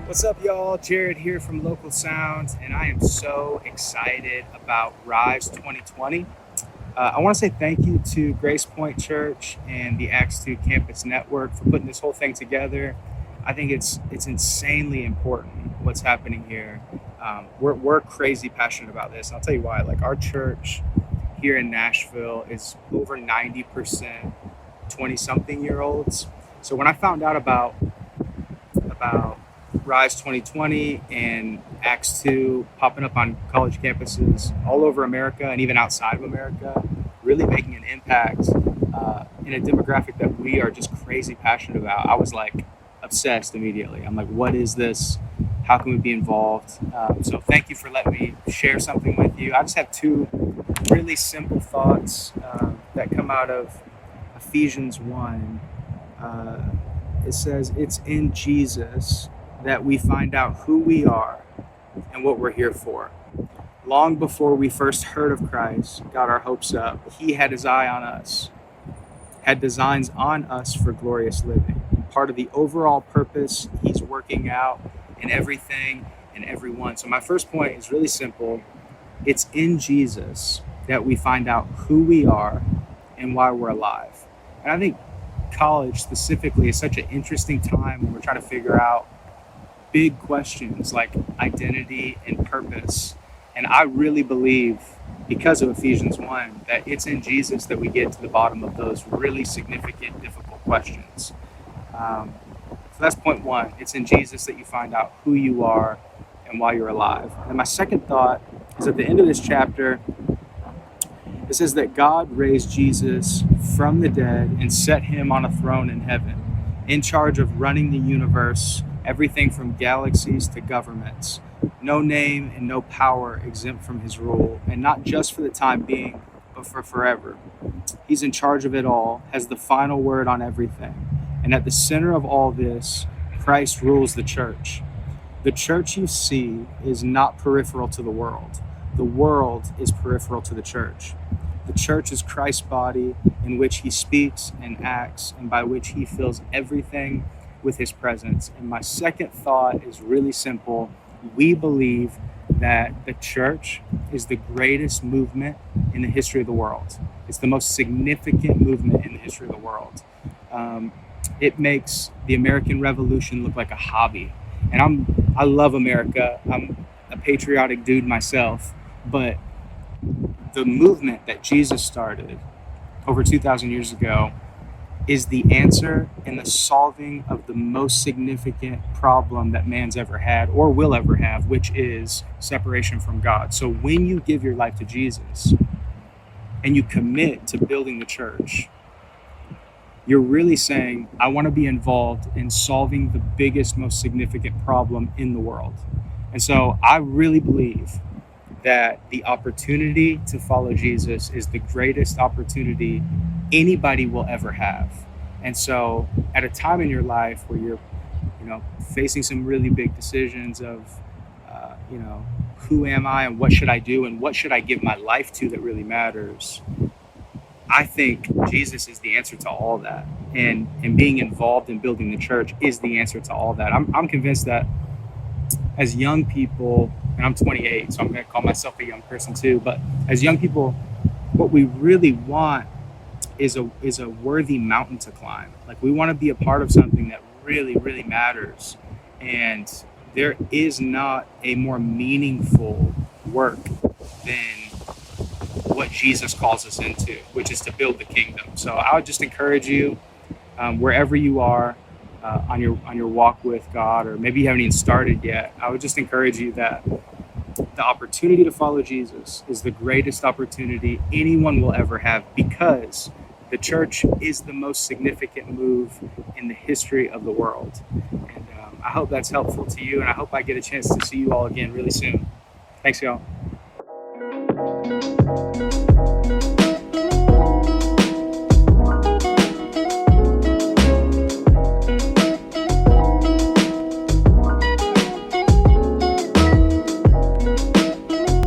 What's up, y'all? Jared here from Local Sounds, and I am so excited about Rise 2020. I want to say thank you to Grace Point Church and the Acts 2 Campus Network for putting this whole thing together. I think it's insanely important what's happening here. We're crazy passionate about this, and I'll tell you why. Like, our church here in Nashville is over 90% 20-something-year-olds. So when I found out about Rise 2020 and Acts 2 popping up on college campuses all over America and even outside of America, really making an impact in a demographic that we are just crazy passionate about, I was like obsessed immediately. I'm like, what is this? How can we be involved? So thank you for letting me share something with you. I just have two really simple thoughts that come out of Ephesians 1. It says, it's in Jesus that we find out who we are and what we're here for. Long before we first heard of Christ, got our hopes up, he had his eye on us, had designs on us for glorious living. Part of the overall purpose he's working out in everything and everyone. So my first point is really simple. It's in Jesus that we find out who we are and why we're alive. And I think college specifically is such an interesting time when we're trying to figure out big questions like identity and purpose. And I really believe, because of Ephesians 1, that it's in Jesus that we get to the bottom of those really significant, difficult questions. So that's point one. It's in Jesus that you find out who you are and why you're alive. And my second thought is at the end of this chapter, it says that God raised Jesus from the dead and set him on a throne in heaven, in charge of running the universe, everything from galaxies to governments. No name and no power exempt from his rule, and not just for the time being, but for forever. He's in charge of it all, has the final word on everything. And at the center of all this, Christ rules the church. The church you see is not peripheral to the world. The world is peripheral to the church. The church is Christ's body in which he speaks and acts and by which he fills everything with his presence. And my second thought is really simple. We believe that the church is the greatest movement in the history of the world. It's the most significant movement in the history of the world. It makes the American Revolution look like a hobby. And I love America. I'm a patriotic dude myself, but the movement that Jesus started over 2,000 years ago is the answer in the solving of the most significant problem that man's ever had or will ever have, which is separation from God. So when you give your life to Jesus and you commit to building the church, you're really saying, I want to be involved in solving the biggest, most significant problem in the world. And so I really believe that the opportunity to follow Jesus is the greatest opportunity anybody will ever have. And so at a time in your life where you're, facing some really big decisions of, who am I and what should I do and what should I give my life to that really matters, I think Jesus is the answer to all that. And being involved in building the church is the answer to all that. I'm convinced that as young people, and I'm 28, so I'm going to call myself a young person too, but as young people, what we really want is a worthy mountain to climb. Like, we want to be a part of something that really, really matters. And there is not a more meaningful work than what Jesus calls us into, which is to build the kingdom. So I would just encourage you, wherever you are on your walk with God, or maybe you haven't even started yet, I would just encourage you that the opportunity to follow Jesus is the greatest opportunity anyone will ever have, because the church is the most significant move in the history of the world. And I hope that's helpful to you, and I hope I get a chance to see you all again really soon. Thanks, y'all.